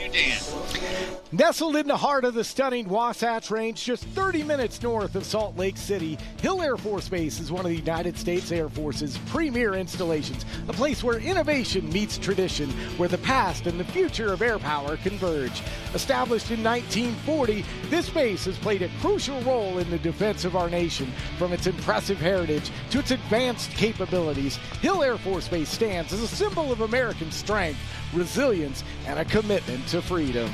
you, Dan. Nestled in the heart of the stunning Wasatch Range, just 30 minutes north of Salt Lake City, Hill Air Force Base is one of the United States Air Force's premier installations, a place where innovation meets tradition, where the past and the future of air power converge. Established in 1940, this base has played a crucial role in the defense of our nation. From its impressive heritage to its advanced capabilities, Hill Air Force Base stands as a symbol of American strength, resilience, and a commitment to freedom.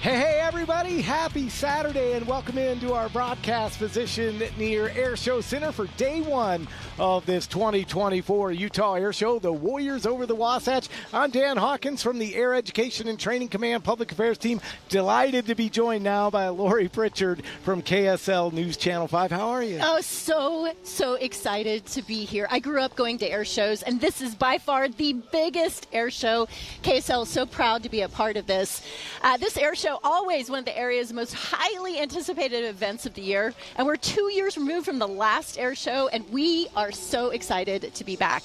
Hey, everybody. Happy Saturday and welcome into our broadcast position near Air Show Center for day one of this 2024 Utah Air Show, the Warriors over the Wasatch. I'm Dan Hawkins from the Air Education and Training Command Public Affairs team. Delighted to be joined now by Lori Pritchard from KSL News Channel 5. How are you? Oh, so excited to be here. I grew up going to air shows, and this is by far the biggest air show. KSL is so proud to be a part of this. This air show, always one of the area's most highly anticipated events of the year. And we're 2 years removed from the last air show, and we are so excited to be back.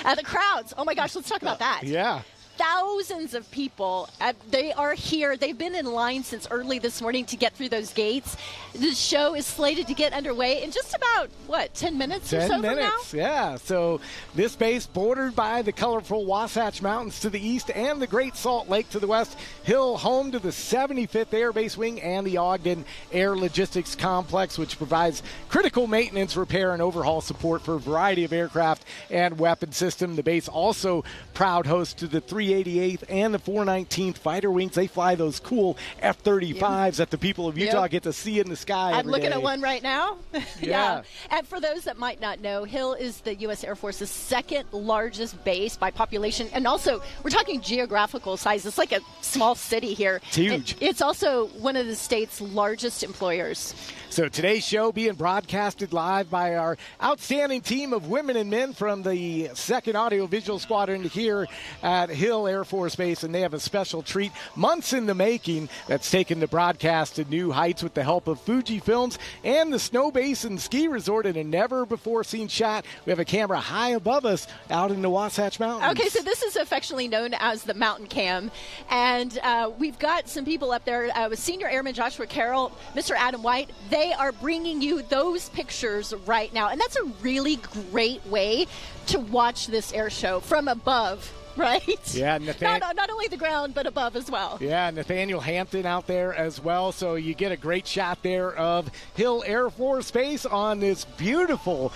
The crowds, oh my gosh, let's talk about that. Yeah. Thousands of people. They are here. They've been in line since early this morning to get through those gates. The show is slated to get underway in just about, 10 minutes or so from now? 10 minutes, yeah. So this base bordered by the colorful Wasatch Mountains to the east and the Great Salt Lake to the west. Hill, home to the 75th Air Base Wing and the Ogden Air Logistics Complex, which provides critical maintenance, repair, and overhaul support for a variety of aircraft and weapon system. The base also proud host to the 388th and the 419th Fighter Wings. They fly those cool F-35s that the people of Utah get to see in the sky I'm every looking day. at one right now. Yeah. And for those that might not know, Hill is the U.S. Air Force's second largest base by population. And also, we're talking geographical size. It's like a small city here. It's huge. It's also one of the state's largest employers. So today's show being broadcasted live by our outstanding team of women and men from the 2nd Audiovisual Squadron here at Hill Air Force Base, and they have a special treat, months in the making, that's taken the broadcast to new heights with the help of Fuji Films and the Snow Basin Ski Resort in a never-before-seen shot. We have a camera high above us out in the Wasatch Mountains. Okay, so this is affectionately known as the Mountain Cam, and we've got some people up there with Senior Airman Joshua Carroll, Mr. Adam White. They are bringing you those pictures right now, and that's a really great way to watch this air show from above. Right? Yeah, not only the ground, but above as well. Yeah, Nathaniel Hampton out there as well. So you get a great shot there of Hill Air Force Base on this beautiful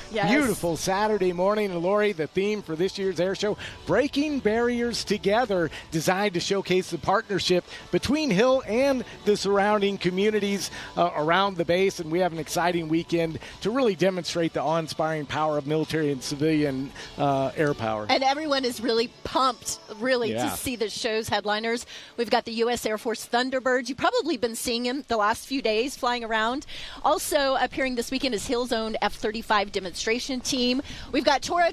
Saturday morning. And Lori, the theme for this year's air show, Breaking Barriers Together, designed to showcase the partnership between Hill and the surrounding communities around the base. And we have an exciting weekend to really demonstrate the awe-inspiring power of military and civilian air power. And everyone is really pumped, to see the show's headliners. We've got the U.S. Air Force Thunderbirds. You've probably been seeing him the last few days flying around. Also appearing this weekend is Hill's own F-35 demonstration team. We've got Tora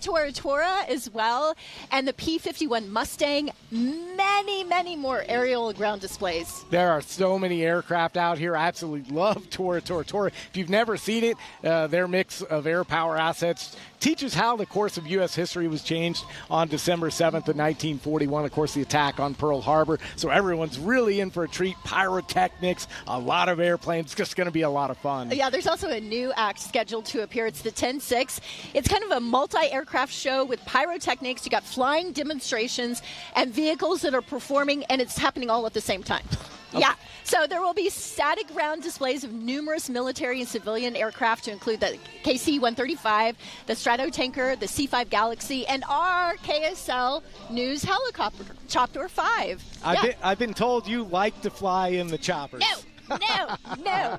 as well, and the P-51 Mustang. Many more aerial and ground displays. There are so many aircraft out here. I absolutely love Tora. If you've never seen it, their mix of air power assets teaches how the course of U.S. history was changed on December 7th of 1941, of course, the attack on Pearl Harbor. So everyone's really in for a treat. Pyrotechnics, a lot of airplanes. It's just going to be a lot of fun. Yeah, there's also a new act scheduled to appear. It's the 10-6. It's kind of a multi-aircraft show with pyrotechnics. You got flying demonstrations and vehicles that are performing, and it's happening all at the same time. Okay. Yeah, so there will be static ground displays of numerous military and civilian aircraft to include the KC-135, the Stratotanker, the C-5 Galaxy, and our KSL News helicopter, Chopper 5. I've been told you like to fly in the choppers. No,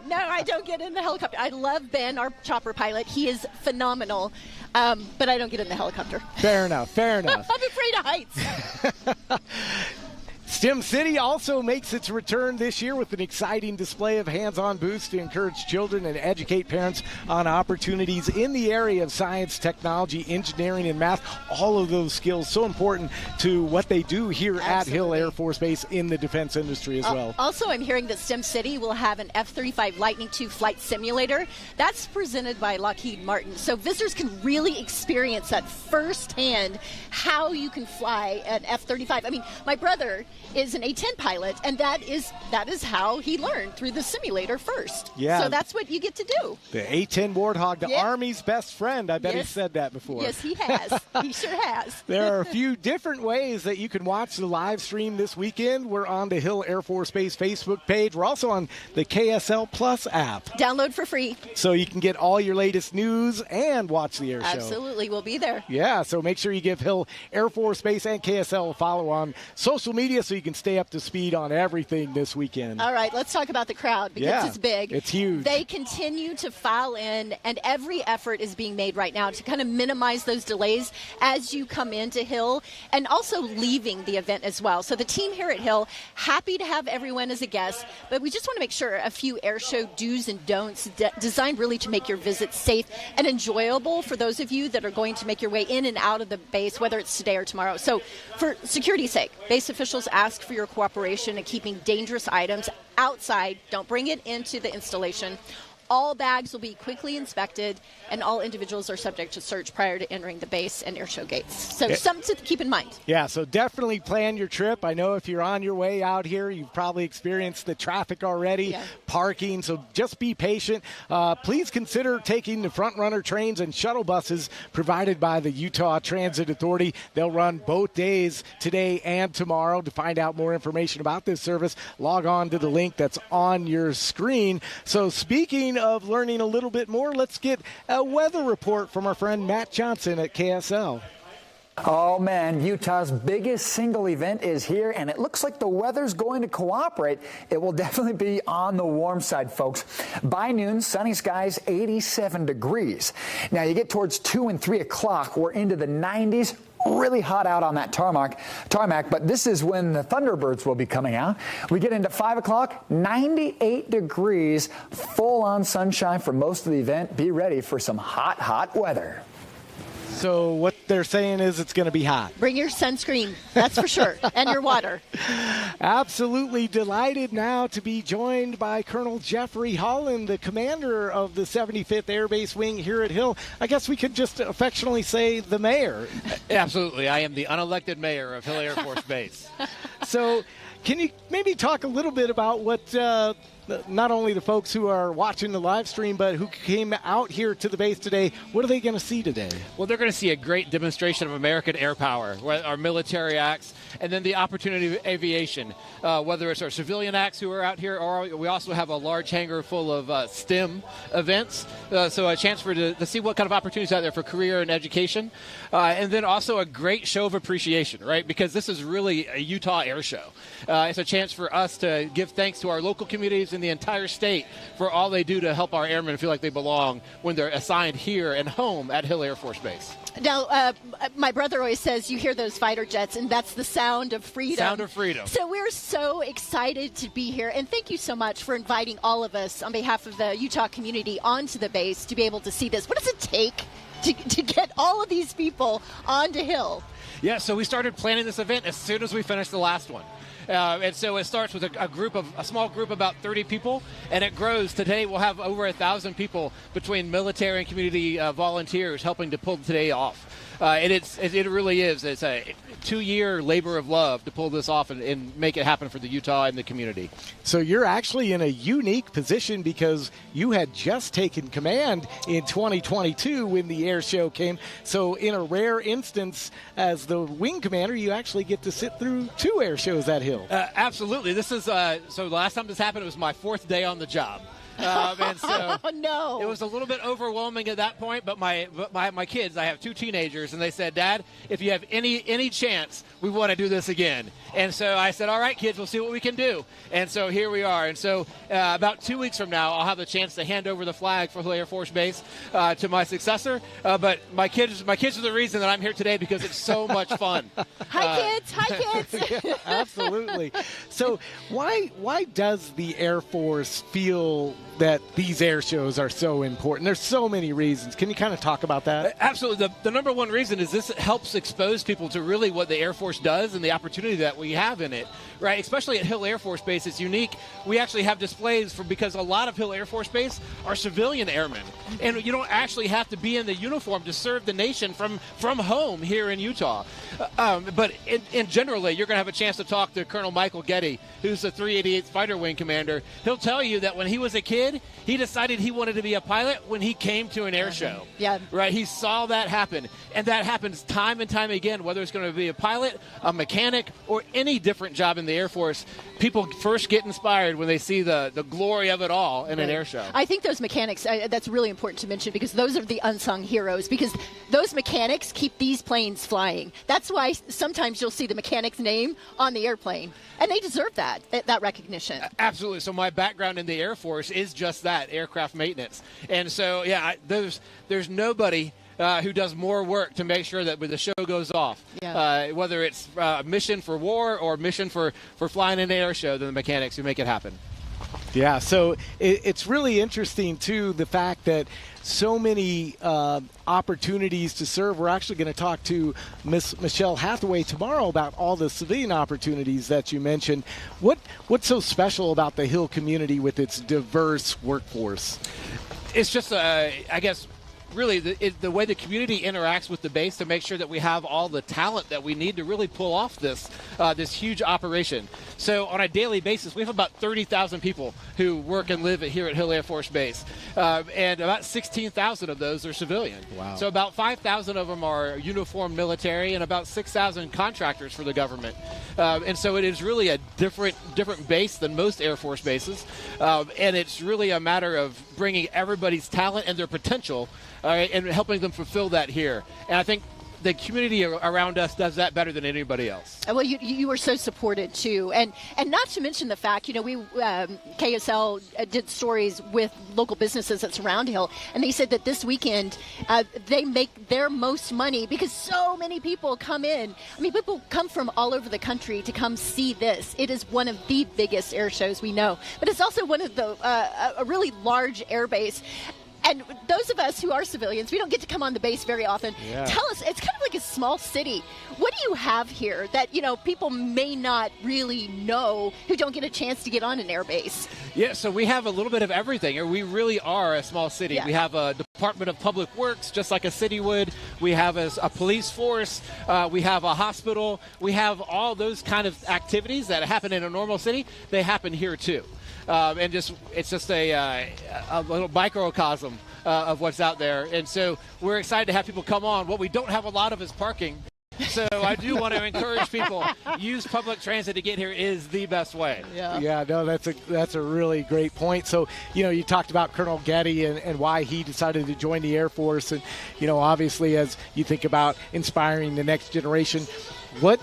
I don't get in the helicopter. I love Ben, our chopper pilot. He is phenomenal, but I don't get in the helicopter. Fair enough. I'm afraid of heights. Stem City also makes its return this year with an exciting display of hands-on booths to encourage children and educate parents on opportunities in the area of science, technology, engineering, and math. All of those skills so important to what they do here at Hill Air Force Base in the defense industry as well. Also, I'm hearing that Stem City will have an F-35 Lightning II flight simulator. That's presented by Lockheed Martin. So visitors can really experience that firsthand, how you can fly an F-35. I mean, my brother is an A-10 pilot, and that is how he learned, through the simulator first. Yeah. So that's what you get to do. The A-10 Warthog, the Army's best friend. I bet he said that before. Yes, he has. He sure has. There are a few different ways that you can watch the live stream this weekend. We're on the Hill Air Force Base Facebook page. We're also on the KSL Plus app. Download for free. So you can get all your latest news and watch the air show. Absolutely. We'll be there. Yeah, so make sure you give Hill Air Force Base and KSL a follow on social media so you can stay up to speed on everything this weekend. All right, let's talk about the crowd because it's big. It's huge. They continue to file in, and every effort is being made right now to kind of minimize those delays as you come into Hill and also leaving the event as well. So the team here at Hill, happy to have everyone as a guest, but we just want to make sure a few air show do's and don'ts designed really to make your visit safe and enjoyable for those of you that are going to make your way in and out of the base, whether it's today or tomorrow. So for security's sake, base officials ask for your cooperation in keeping dangerous items outside. Don't bring it into the installation. All bags will be quickly inspected, and all individuals are subject to search prior to entering the base and airshow gates. So something to keep in mind. Yeah, so definitely plan your trip. I know if you're on your way out here, you've probably experienced the traffic already, parking, so just be patient. Please consider taking the front runner trains and shuttle buses provided by the Utah Transit Authority. They'll run both days, today and tomorrow. To find out more information about this service, log on to the link that's on your screen. So speaking of learning a little bit more, let's get a weather report from our friend Matt Johnson at KSL. Oh man, Utah's biggest single event is here, and it looks like the weather's going to cooperate. It will definitely be on the warm side, folks. By noon, sunny skies, 87 degrees. Now you get towards 2 and 3 o'clock, we're into the 90s. Really hot out on that tarmac, but this is when the Thunderbirds will be coming out. We get into 5 o'clock, 98 degrees, full-on sunshine for most of the event. Be ready for some hot, hot weather. So what they're saying is it's going to be hot. Bring your sunscreen, that's for sure, and your water. Absolutely delighted now to be joined by Colonel Jeffrey Holland, the commander of the 75th Air Base Wing here at Hill. I guess we could just affectionately say the mayor. Absolutely. I am the unelected mayor of Hill Air Force Base. So can you maybe talk a little bit about what not only the folks who are watching the live stream, but who came out here to the base today, what are they going to see today? Well, they're going to see a great demonstration of American air power, where our military acts, and then the opportunity of aviation, whether it's our civilian acts who are out here, or we also have a large hangar full of STEM events, so a chance to see what kind of opportunities out there for career and education, and then also a great show of appreciation, right? Because this is really a Utah air show. It's a chance for us to give thanks to our local communities in the entire state for all they do to help our airmen feel like they belong when they're assigned here and home at Hill Air Force Base. Now, my brother always says you hear those fighter jets, and that's the sound of freedom. Sound of freedom. So we're so excited to be here, and thank you so much for inviting all of us on behalf of the Utah community onto the base to be able to see this. What does it take to get all of these people onto Hill? Yeah, so we started planning this event as soon as we finished the last one. And so it starts with a small group, about 30 people, and it grows. Today we'll have over 1,000 people between military and community volunteers helping to pull today off. And it really is. It's a 2-year labor of love to pull this off and make it happen for the Utah and the community. So you're actually in a unique position because you had just taken command in 2022 when the air show came. So in a rare instance, as the wing commander, you actually get to sit through 2 air shows at Hill. Absolutely. This is so the last time this happened, it was my 4th day on the job. And so no. It was a little bit overwhelming at that point, but my kids, I have 2 teenagers, and they said, Dad, if you have any chance, we want to do this again. And so I said, all right, kids, we'll see what we can do. And so here we are. And so about 2 weeks from now, I'll have the chance to hand over the flag for Hill Air Force Base to my successor. But my kids are the reason that I'm here today because it's so much fun. Hi, kids. Yeah, absolutely. So why does the Air Force feel that these air shows are so important? There's so many reasons. Can you kind of talk about that? Absolutely. The number one reason is this helps expose people to really what the Air Force does and the opportunity that we have in it, right? Especially at Hill Air Force Base, it's unique. We actually have displays because a lot of Hill Air Force Base are civilian airmen, and you don't actually have to be in the uniform to serve the nation from home here in Utah. But in generally, you're going to have a chance to talk to Colonel Michael Getty, who's the 388th Fighter Wing Commander. He'll tell you that when he was a kid, he decided he wanted to be a pilot when he came to an air show. Yeah. Right? He saw that happen. And that happens time and time again, whether it's going to be a pilot, a mechanic, or any different job in the Air Force. People first get inspired when they see the glory of it all in an air show. I think those mechanics, that's really important to mention, because those are the unsung heroes, because those mechanics keep these planes flying. That's why sometimes you'll see the mechanic's name on the airplane, and they deserve that recognition. Absolutely. So my background in the Air Force is just that, aircraft maintenance. And so, yeah, there's nobody who does more work to make sure that when the show goes off, whether it's mission for war or mission for flying an air show, than the mechanics who make it happen. Yeah, so it's really interesting, too, the fact that so many opportunities to serve. We're actually going to talk to Miss Michelle Hathaway tomorrow about all the civilian opportunities that you mentioned. What's so special about the Hill community with its diverse workforce? It's just, I guess, really the way the community interacts with the base to make sure that we have all the talent that we need to really pull off this huge operation. So on a daily basis, we have about 30,000 people who work and live here at Hill Air Force Base, and about 16,000 of those are civilian. Wow. So about 5,000 of them are uniformed military, and about 6,000 contractors for the government. And so it is really a different base than most Air Force bases, and it's really a matter of bringing everybody's talent and their potential, and helping them fulfill that here. And I think the community around us does that better than anybody else. Well, you were so supported too, and not to mention the fact, we KSL did stories with local businesses that surround Hill, and they said that this weekend they make their most money because so many people come in. I mean, people come from all over the country to come see this. It is one of the biggest air shows we know, but it's also one of the a really large air base. And those of us who are civilians, we don't get to come on the base very often. Yeah. Tell us, it's kind of like a small city. What do you have here that, people may not really know who don't get a chance to get on an air base? Yeah, so we have a little bit of everything. We really are a small city. Yeah. We have a Department of Public Works, just like a city would. We have a police force. We have a hospital. We have all those kind of activities that happen in a normal city. They happen here, too. And it's just a little microcosm of what's out there. And so we're excited to have people come on. What we don't have a lot of is parking. So I do want to encourage people, use public transit to get here is the best way. Yeah, no, that's a really great point. So, you talked about Colonel Getty and why he decided to join the Air Force. And, obviously as you think about inspiring the next generation, what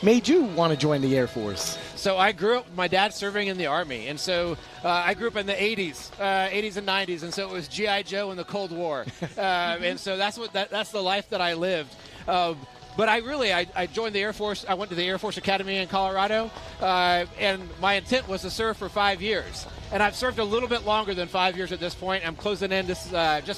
made you want to join the Air Force? So I grew up with my dad serving in the Army, and so I grew up in the 80s and 90s, and so it was G.I. Joe in the Cold War. And so that's the life that I lived. But I joined the Air Force. I went to the Air Force Academy in Colorado, and my intent was to serve for 5 years. And I've served a little bit longer than 5 years at this point. I'm closing in just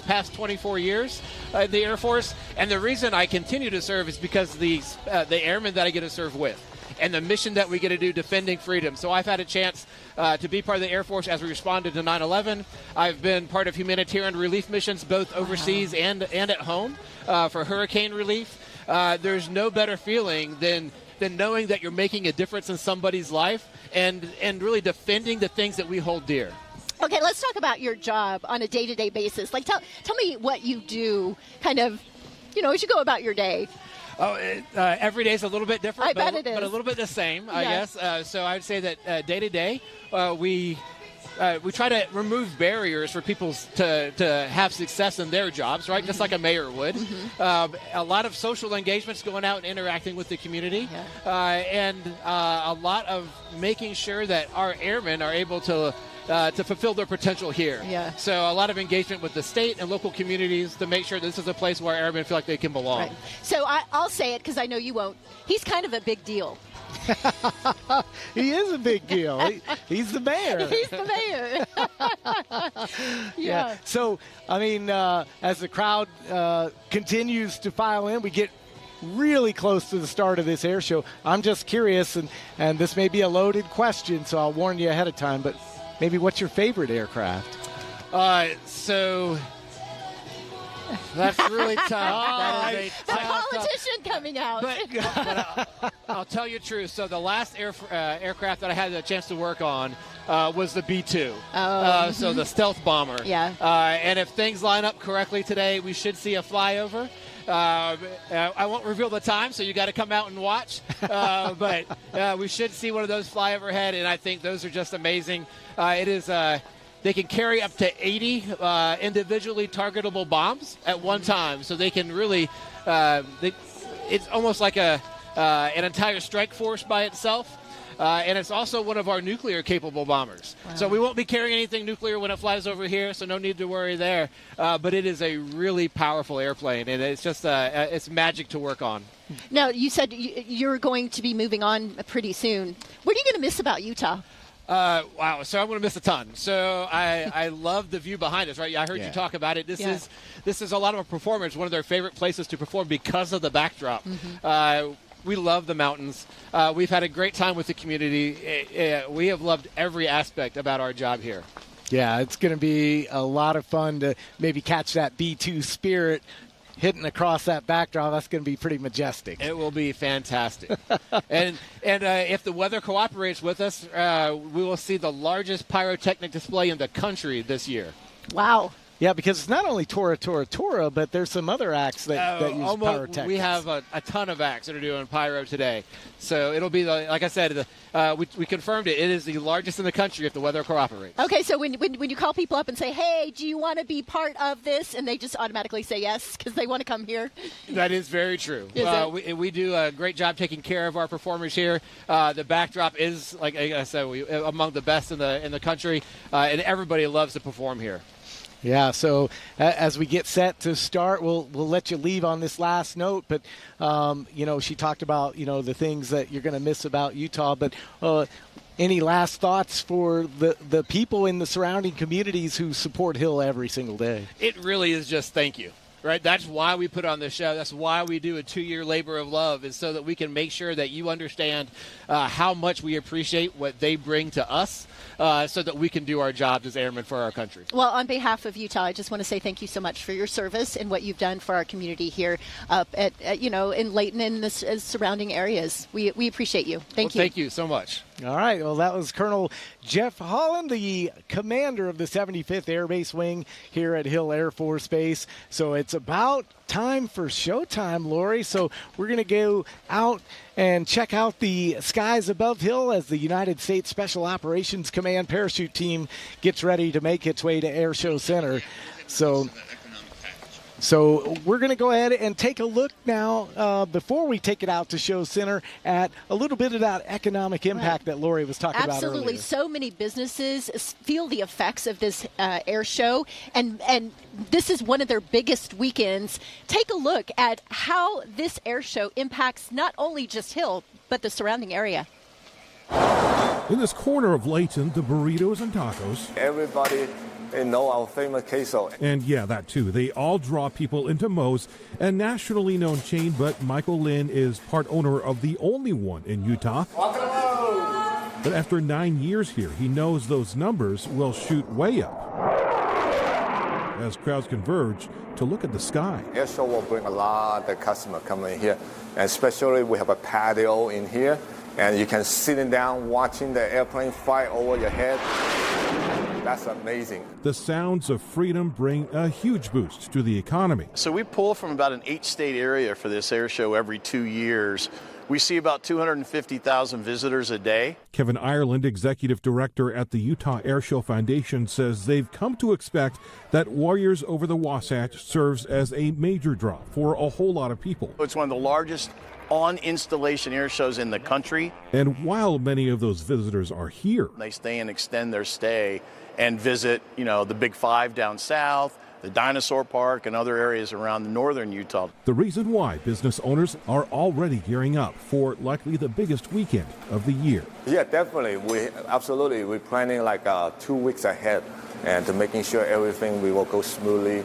past 24 years in the Air Force. And the reason I continue to serve is because the airmen that I get to serve with, and the mission that we get to do defending freedom. So I've had a chance to be part of the Air Force as we responded to 9/11. I've been part of humanitarian relief missions both overseas and at home for hurricane relief. There's no better feeling than knowing that you're making a difference in somebody's life and really defending the things that we hold dear. Okay, let's talk about your job on a day-to-day basis. Like, tell me what you do kind of, as you go about your day. Oh, every day is a little bit different, bet it is. But a little bit the same, I guess. So I would say that day to day, we try to remove barriers for people to have success in their jobs, right? Mm-hmm. Just like a mayor would. Mm-hmm. A lot of social engagements, going out and interacting with the community, and a lot of making sure that our airmen are able to fulfill their potential here. Yeah. So a lot of engagement with the state and local communities to make sure this is a place where airmen feel like they can belong. Right. So I'll say it because I know you won't. He's kind of a big deal. He is a big deal. He's the mayor. He's the mayor. Yeah. So, I mean, as the crowd continues to file in, we get really close to the start of this air show. I'm just curious, and this may be a loaded question, so I'll warn you ahead of time, but maybe what's your favorite aircraft? So that's really tough. That is The politician coming out. But I'll tell you the truth. So the last aircraft that I had the chance to work on was the B-2. So the stealth bomber. Yeah. And if things line up correctly today, we should see a flyover. I won't reveal the time, so you got to come out and watch. But we should see one of those fly overhead, and I think those are just amazing. It is. They can carry up to 80 individually targetable bombs at one time, so they can really. It's almost like an entire strike force by itself. And it's also one of our nuclear-capable bombers. Wow. So we won't be carrying anything nuclear when it flies over here, so no need to worry there. But it is a really powerful airplane, and it's just it's magic to work on. Now, you said you're going to be moving on pretty soon. What are you going to miss about Utah? Wow, so I'm going to miss a ton. So I love the view behind us, right? I heard you talk about it. This is a lot of our performers, one of their favorite places to perform because of the backdrop. Mm-hmm. We love the mountains. We've had a great time with the community. We have loved every aspect about our job here. Yeah, it's going to be a lot of fun to maybe catch that B-2 Spirit hitting across that backdrop. That's going to be pretty majestic. It will be fantastic. and if the weather cooperates with us, we will see the largest pyrotechnic display in the country this year. Wow. Yeah, because it's not only Tora, but there's some other acts that use pyrotechnics. We have a ton of acts that are doing pyro today. So it'll be, like I said, we confirmed it. It is the largest in the country if the weather cooperates. Okay, so when you call people up and say, hey, do you want to be part of this? And they just automatically say yes because they want to come here? That is very true. We do a great job taking care of our performers here. The backdrop is, like I said, among the best in the country, and everybody loves to perform here. Yeah, so as we get set to start, we'll let you leave on this last note. But, she talked about, the things that you're going to miss about Utah. But any last thoughts for the people in the surrounding communities who support Hill every single day? It really is just thank you. Right, that's why we put on this show. That's why we do a 2-year labor of love, is so that we can make sure that you understand how much we appreciate what they bring to us, so that we can do our jobs as airmen for our country. Well, on behalf of Utah, I just want to say thank you so much for your service and what you've done for our community here up at in Layton and the surrounding areas. We appreciate you. Thank you. Thank you so much. All right. Well, that was Colonel Jeff Holland, the commander of the 75th Air Base Wing here at Hill Air Force Base. So it's about time for showtime, Lori. So we're going to go out and check out the skies above Hill as the United States Special Operations Command parachute team gets ready to make its way to Air Show Center. So we're going to go ahead and take a look now, before we take it out to Show Center, at a little bit of that economic impact that Lori was talking about earlier. Absolutely. So many businesses feel the effects of this air show, and this is one of their biggest weekends. Take a look at how this air show impacts not only just Hill, but the surrounding area. In this corner of Layton, the burritos and tacos. Everybody know our famous queso. And yeah, that too. They all draw people into Moe's, a nationally known chain, but Michael Lynn is part owner of the only one in Utah. But after 9 years here, he knows those numbers will shoot way up as crowds converge to look at the sky. Air show will bring a lot of customers coming here, and especially we have a patio in here, and you can sit down watching the airplane fly over your head. That's amazing. The sounds of freedom bring a huge boost to the economy. So we pull from about an 8-state area for this air show every 2 years. We see about 250,000 visitors a day. Kevin Ireland, executive director at the Utah Air Show Foundation, says they've come to expect that Warriors Over the Wasatch serves as a major draw for a whole lot of people. It's one of the largest on-installation air shows in the country. And while many of those visitors are here, they stay and extend their stay and visit, the Big Five down south, the Dinosaur Park, and other areas around northern Utah. The reason why business owners are already gearing up for likely the biggest weekend of the year. Yeah, definitely. We're planning like 2 weeks ahead and to making sure everything will go smoothly.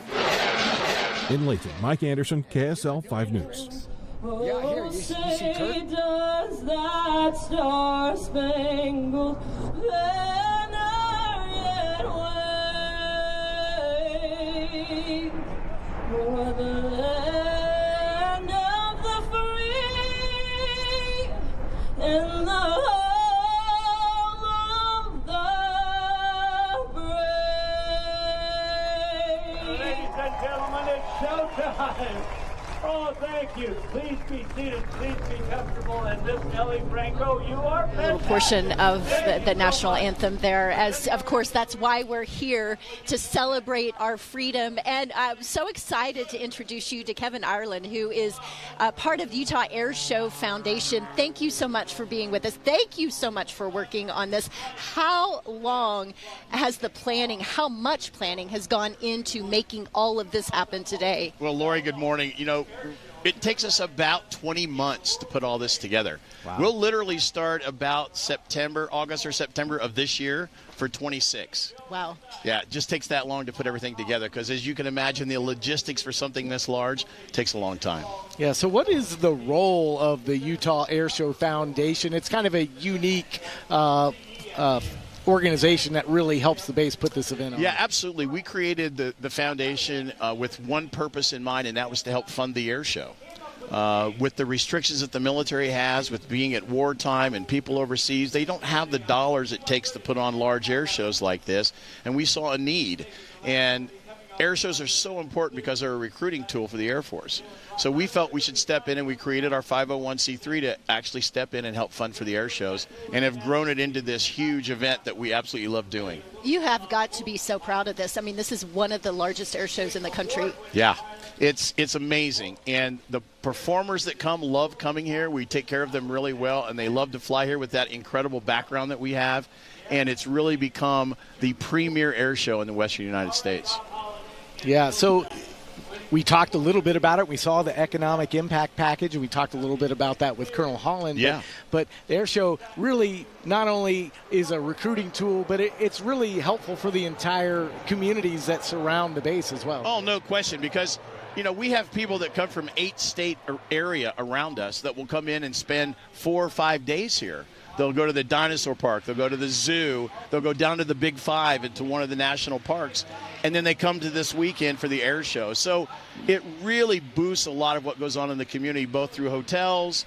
In Layton, Mike Anderson, KSL 5 News. Yeah, here, you see Kurt? Does that star-spangled banner yet wave for the land of the free and the home of the brave? Ladies and gentlemen, it's showtime. Oh, thank you. Please be seated. Please be comfortable. And Miss Nellie Franco, you are A little portion of the national anthem there, as of course that's why we're here, to celebrate our freedom. And I'm so excited to introduce you to Kevin Ireland, who is part of the Utah Air Show Foundation. Thank you so much for being with us. Thank you so much for working on this. How long has the planning, how much planning has gone into making all of this happen today? Well, Lori, good morning. You know, it takes us about 20 months to put all this together. Wow. We'll literally start about August or September of this year for 26. Wow. Yeah, it just takes that long to put everything together because, as you can imagine, the logistics for something this large takes a long time. Yeah, so what is the role of the Utah Air Show Foundation? It's kind of a unique organization that really helps the base put this event on. Yeah, absolutely. We created the foundation with one purpose in mind, and that was to help fund the air show. With the restrictions that the military has, with being at wartime and people overseas, they don't have the dollars it takes to put on large air shows like this, and we saw a need. And air shows are so important because they're a recruiting tool for the Air Force. So we felt we should step in, and we created our 501c3 to actually step in and help fund for the air shows and have grown it into this huge event that we absolutely love doing. You have got to be so proud of this. I mean, this is one of the largest air shows in the country. Yeah, it's amazing. And the performers that come love coming here. We take care of them really well, and they love to fly here with that incredible background that we have. And it's really become the premier air show in the Western United States. Yeah, so we talked a little bit about it. We saw the economic impact package, and we talked a little bit about that with Colonel Holland. Yeah. But the air show really not only is a recruiting tool, but it's really helpful for the entire communities that surround the base as well. Oh, no question, because, you know, we have people that come from 8-state area around us that will come in and spend 4 or 5 days here. They'll go to the Dinosaur Park. They'll go to the zoo. They'll go down to the Big Five and to one of the national parks. And then they come to this weekend for the air show. So it really boosts a lot of what goes on in the community, both through hotels,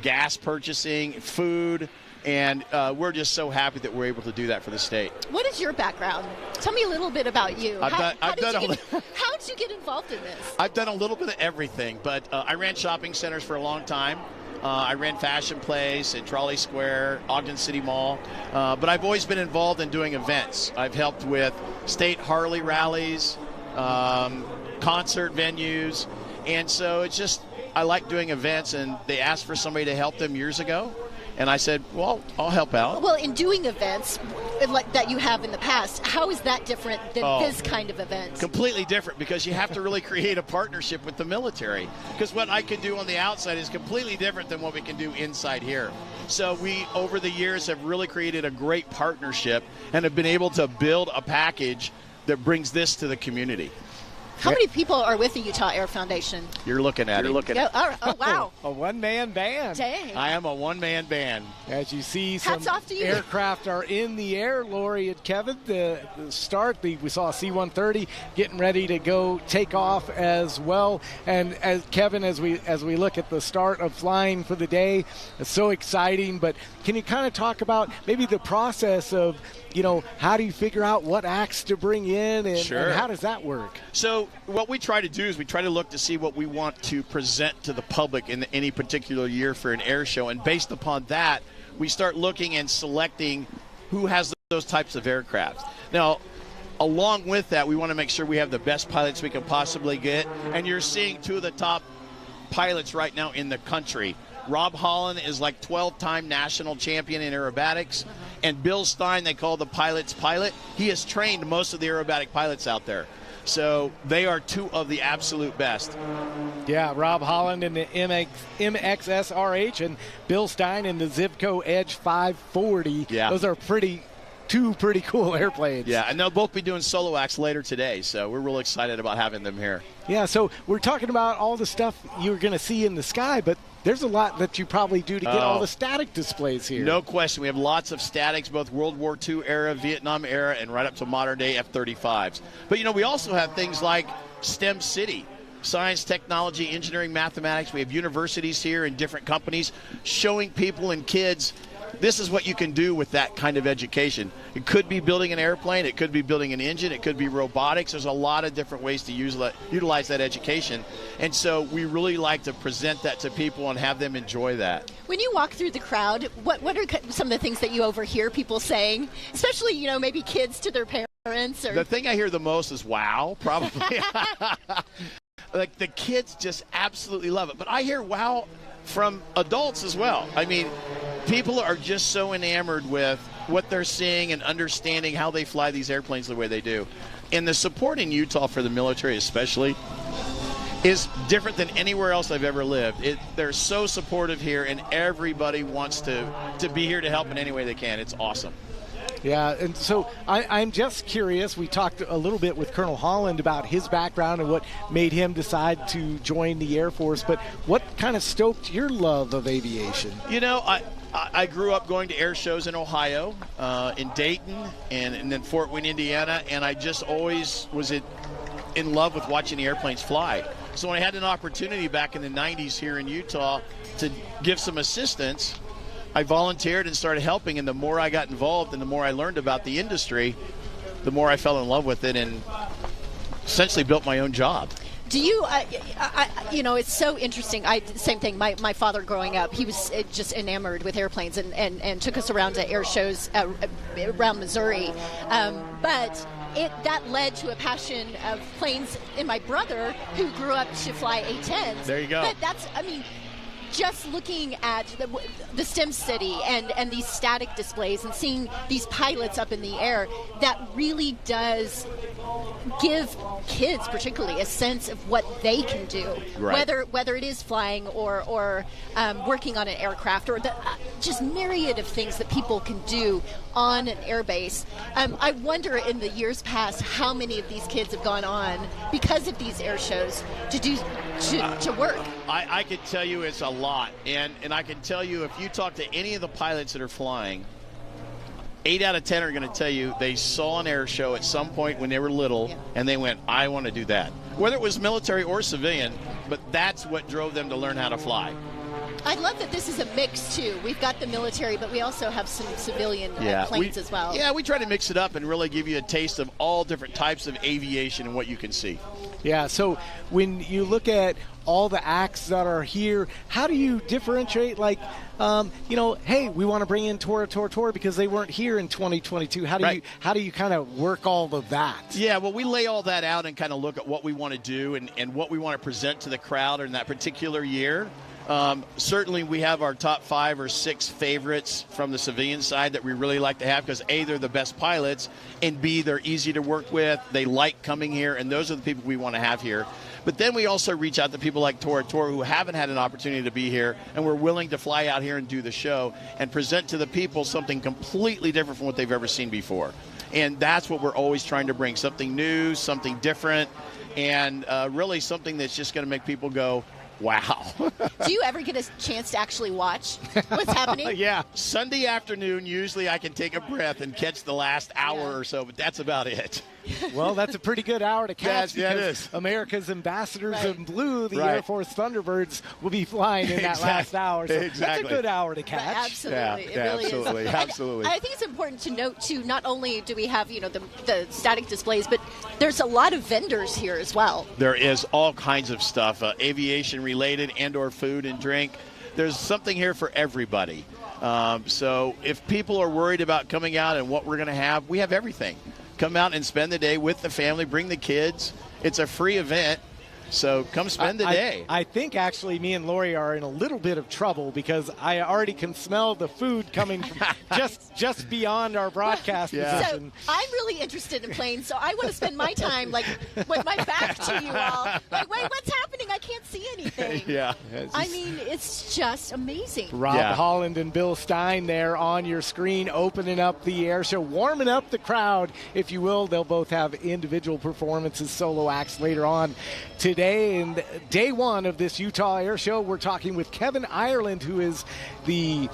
gas purchasing, food. And we're just so happy that we're able to do that for the state. What is your background? Tell me a little bit about you. How did you get involved in this? I've done a little bit of everything, but I ran shopping centers for a long time. I ran Fashion Place at Trolley Square, Ogden City Mall. But I've always been involved in doing events. I've helped with state Harley rallies, concert venues. And so it's just, I like doing events, and they asked for somebody to help them years ago. And I said, well, I'll help out. Well, in doing events like that you have in the past, how is that different than this kind of event? Completely different, because you have to really create a partnership with the military. Because what I can do on the outside is completely different than what we can do inside here. So we, over the years, have really created a great partnership and have been able to build a package that brings this to the community. How many people are with the Utah Air Foundation? You're looking at it. Oh, wow. A one-man band. Dang. I am a one-man band. As you see, Hats some off to you. aircraft are in the air. Lori and Kevin, the start, we saw a C-130 getting ready to go take off as well. And as Kevin, as we look at the start of flying for the day, it's so exciting. But can you kind of talk about maybe the process of, you know, how do you figure out what acts to bring in, and how does that work? So what we try to do is we try to look to see what we want to present to the public in any particular year for an air show. And based upon that, we start looking and selecting who has those types of aircraft. Now, along with that, we want to make sure we have the best pilots we can possibly get. And you're seeing two of the top pilots right now in the country. Rob Holland is like 12-time national champion in aerobatics. And Bill Stein, they call the pilot's pilot. He has trained most of the aerobatic pilots out there. So they are two of the absolute best. Yeah, Rob Holland in the MXSRH and Bill Stein in the Zivco Edge 540. Yeah. Those are two pretty cool airplanes. Yeah, and they'll both be doing solo acts later today, so we're real excited about having them here. Yeah, so we're talking about all the stuff you're going to see in the sky, but there's a lot that you probably do to get all the static displays here. No question. We have lots of statics, both World War II era, Vietnam era, and right up to modern-day F-35s. But, we also have things like STEM City. Science, technology, engineering, mathematics. We have universities here and different companies showing people and kids this is what you can do with that kind of education. It could be building an airplane. It could be building an engine. It could be robotics. There's a lot of different ways to utilize that education. And so we really like to present that to people and have them enjoy that. When you walk through the crowd, what are some of the things that you overhear people saying, especially, maybe kids to their parents? Or... The thing I hear the most is wow, probably. Like the kids just absolutely love it. But I hear wow from adults as well. I mean, people are just so enamored with what they're seeing and understanding how they fly these airplanes the way they do. And the support in Utah for the military especially is different than anywhere else I've ever lived. They're so supportive here, and everybody wants to be here to help in any way they can. It's awesome. Yeah, and so I'm just curious. We talked a little bit with Colonel Holland about his background and what made him decide to join the Air Force, but what kind of stoked your love of aviation? I grew up going to air shows in Ohio, in Dayton, and then Fort Wayne, Indiana, and I just always was in love with watching the airplanes fly. So when I had an opportunity back in the 90s here in Utah to give some assistance, I volunteered and started helping, and the more I got involved and the more I learned about the industry, the more I fell in love with it and essentially built my own job. Do you, it's so interesting. Same thing. My father growing up, he was just enamored with airplanes and took us around to air shows around Missouri. But that led to a passion of planes in my brother, who grew up to fly A-10s. There you go. But just looking at the STEM City and these static displays and seeing these pilots up in the air, that really does give kids particularly a sense of what they can do, right. whether it is flying or working on an aircraft, or the just myriad of things that people can do on an airbase. I wonder in the years past how many of these kids have gone on because of these air shows to work. I could tell you it's a lot, and I can tell you if you talk to any of the pilots that are flying, 8 out of 10 are going to tell you they saw an air show at some point when they were little, and they went, I want to do that. Whether it was military or civilian, but that's what drove them to learn how to fly. I love that this is a mix, too. We've got the military, but we also have some civilian planes as well. Yeah, we try to mix it up and really give you a taste of all different types of aviation and what you can see. Yeah, so when you look at all the acts that are here, how do you differentiate, hey, we want to bring in Tora because they weren't here in 2022. How do you kind of work all of that? Yeah, well, we lay all that out and kind of look at what we want to do and what we want to present to the crowd in that particular year. Certainly we have our top 5 or 6 favorites from the civilian side that we really like to have because A, they're the best pilots, and B, they're easy to work with, they like coming here, and those are the people we want to have here. But then we also reach out to people like Tora who haven't had an opportunity to be here, and we're willing to fly out here and do the show and present to the people something completely different from what they've ever seen before. And that's what we're always trying to bring, something new, something different, and really something that's just going to make people go, wow. Do you ever get a chance to actually watch what's happening? Yeah. Sunday afternoon, usually I can take a breath and catch the last hour or so, but that's about it. Well, that's a pretty good hour to catch Yeah, it because is. America's ambassadors Right. in blue, the Right. Air Force Thunderbirds, will be flying in that last hour. So that's a good hour to catch. Absolutely. It Yeah, really absolutely, is. absolutely. And I think it's important to note, too, not only do we have, the static displays, but there's a lot of vendors here as well. There is all kinds of stuff, aviation related and or food and drink. There's something here for everybody. So if people are worried about coming out and what we're going to have, we have everything. Come out and spend the day with the family, bring the kids. It's a free event. So come spend the day. I think actually me and Lori are in a little bit of trouble because I already can smell the food coming from just beyond our broadcast position. So I'm really interested in planes, so I want to spend my time like with my back to you all. Like, wait, what's happening? I can't see anything. Yeah. I mean, it's just amazing. Rob Holland and Bill Stein there on your screen, opening up the air show, warming up the crowd, if you will. They'll both have individual performances, solo acts later on today. And day one of this Utah Air Show, we're talking with Kevin Ireland, who is the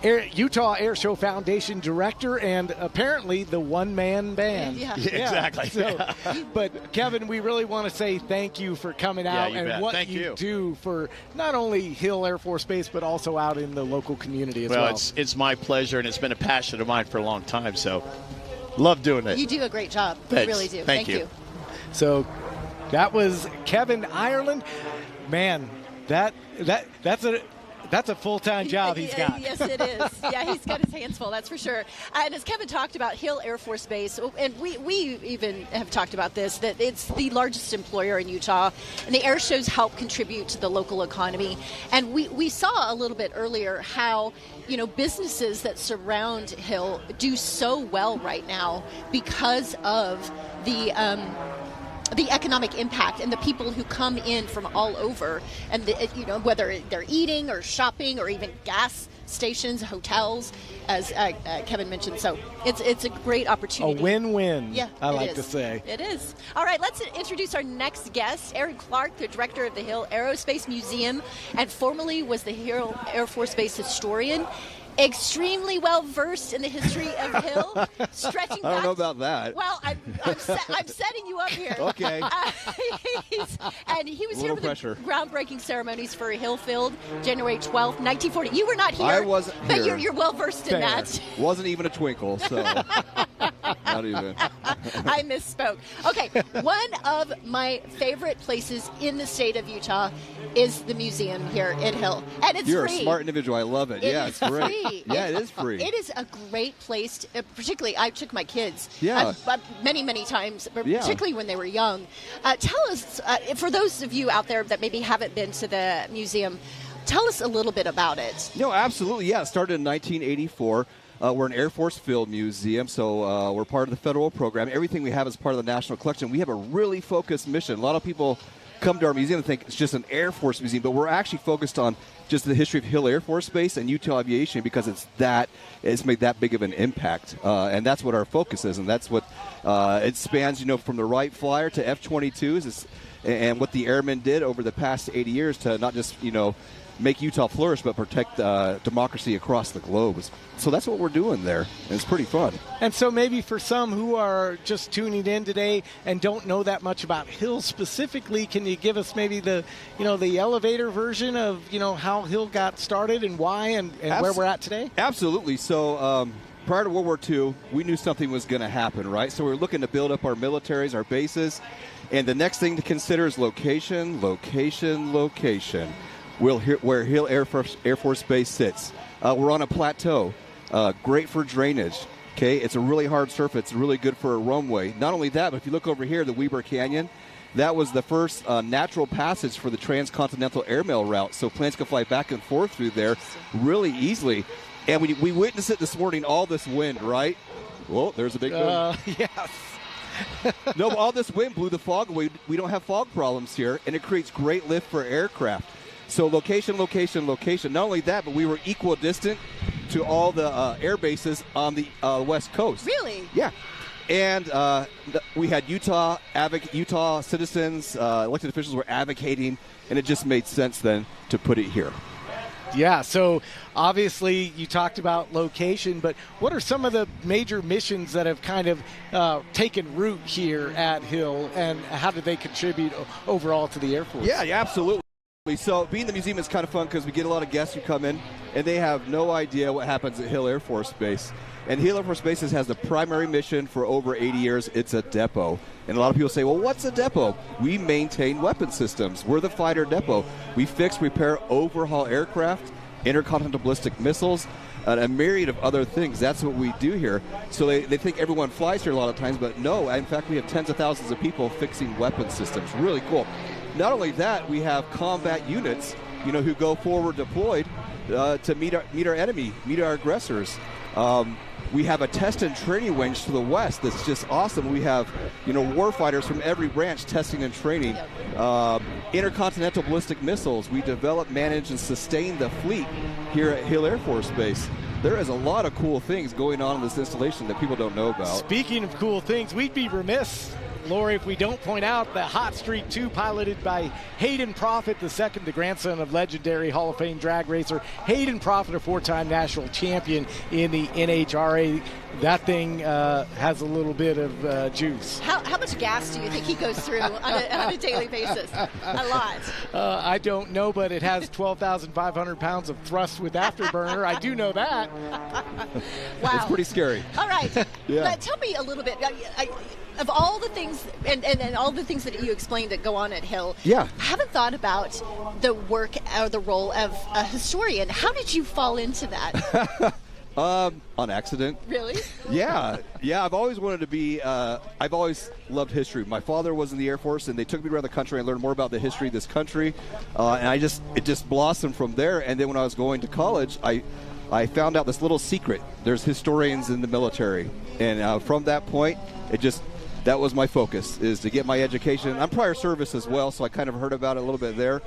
Utah Air Show Foundation director and apparently the one-man band. Yeah, exactly. So, but Kevin, we really want to say thank you for coming out and what you do for not only Hill Air Force Base but also out in the local community as well. Well, it's my pleasure, and it's been a passion of mine for a long time. So, love doing it. You do a great job. Thanks. You really do. Thank you. So, that was Kevin Ireland. Man, that's a full-time job he's got. Yes, it is. Yeah, he's got his hands full, that's for sure. And as Kevin talked about, Hill Air Force Base, and we even have talked about this, that it's the largest employer in Utah, and the air shows help contribute to the local economy. And we saw a little bit earlier how, businesses that surround Hill do so well right now because of the economic impact and the people who come in from all over, and whether they're eating or shopping or even gas stations, hotels, as Kevin mentioned. So it's a great opportunity. A win-win. Yeah, I like to say. It is. All right, let's introduce our next guest, Aaron Clark, the director of the Hill Aerospace Museum, and formerly was the Hill Air Force Base historian. Extremely well versed in the history of Hill, stretching back. I don't know about that. Well, I'm setting you up here. Okay. And he was here for pressure. the groundbreaking ceremonies for Hill Field, January 12th, 1940. You were not here. I wasn't but here. You're well versed in that. Wasn't even a twinkle, so not even. I misspoke. Okay, one of my favorite places in the state of Utah is the museum here at Hill, and it's You're free. a smart individual. I love it. Yeah, it's great. Free. Yeah, it is free. It is a great place. Particularly, I took my kids Yeah. many times, but Yeah. particularly when they were young. Tell us, for those of you out there that maybe haven't been to the museum, tell us a little bit about it. No, absolutely. Yeah, it started in 1984. We're an Air Force Field Museum, so we're part of the federal program. Everything we have is part of the national collection. We have a really focused mission. A lot of people come to our museum and think it's just an Air Force museum, but we're actually focused on just the history of Hill Air Force Base and Utah aviation because it's made that big of an impact, and that's what our focus is, and that's what it spans. From the Wright Flyer to F-22s, and what the airmen did over the past 80 years to not just make Utah flourish, but protect democracy across the globe. So that's what we're doing there, and it's pretty fun. And so maybe for some who are just tuning in today and don't know that much about Hill specifically, can you give us maybe the elevator version of how Hill got started and why and where we're at today? Absolutely. So prior to World War II, we knew something was going to happen, right? So we were looking to build up our militaries, our bases, and the next thing to consider is location. Where Hill Air Force Base sits. We're on a plateau, great for drainage. Okay, it's a really hard surface. It's really good for a runway. Not only that, but if you look over here, the Weber Canyon, that was the first natural passage for the transcontinental airmail route. So planes can fly back and forth through there really easily. And we witnessed it this morning, all this wind, right? Well, there's a big wind. Yes. No, but all this wind blew the fog away. We don't have fog problems here, and it creates great lift for aircraft. So location. Not only that, but we were equidistant to all the air bases on the West Coast. Really? Yeah. And we had Utah citizens, elected officials were advocating, and it just made sense then to put it here. Yeah, so obviously you talked about location, but what are some of the major missions that have kind of taken root here at Hill, and how did they contribute overall to the Air Force? Yeah, absolutely. So being the museum is kind of fun because we get a lot of guests who come in, and they have no idea what happens at Hill Air Force Base. And Hill Air Force Base has the primary mission for over 80 years. It's a depot. And a lot of people say, well, what's a depot? We maintain weapon systems. We're the fighter depot. We fix, repair, overhaul aircraft, intercontinental ballistic missiles, and a myriad of other things. That's what we do here. So they think everyone flies here a lot of times, but no. In fact, we have tens of thousands of people fixing weapon systems. Really cool. not only that, we have combat units, who go forward deployed to meet our enemy, meet our aggressors. We have a test and training range to the west that's just awesome. We have, warfighters from every branch testing and training. Intercontinental ballistic missiles. We develop, manage, and sustain the fleet here at Hill Air Force Base. There is a lot of cool things going on in this installation that people don't know about. Speaking of cool things, we'd be remiss, Lori, if we don't point out the Hot Streak 2 piloted by Hayden Proffitt II, the grandson of legendary Hall of Fame drag racer Hayden Proffitt, a 4-time national champion in the NHRA. That thing has a little bit of juice. How much gas do you think he goes through on a daily basis? A lot. I don't know, but it has 12,500 pounds of thrust with afterburner. I do know that. Wow. It's pretty scary. All right. Yeah. But tell me a little bit. Of all the things and all the things that you explained that go on at Hill, yeah, I haven't thought about the work or the role of a historian. How did you fall into that? On accident. Really? Yeah. I've always wanted to be. I've always loved history. My father was in the Air Force, and they took me around the country and learned more about the history of this country. And it just blossomed from there. And then when I was going to college, I found out this little secret. There's historians in the military, and from that point, that was my focus, is to get my education. I'm prior service as well, so I kind of heard about it a little bit there.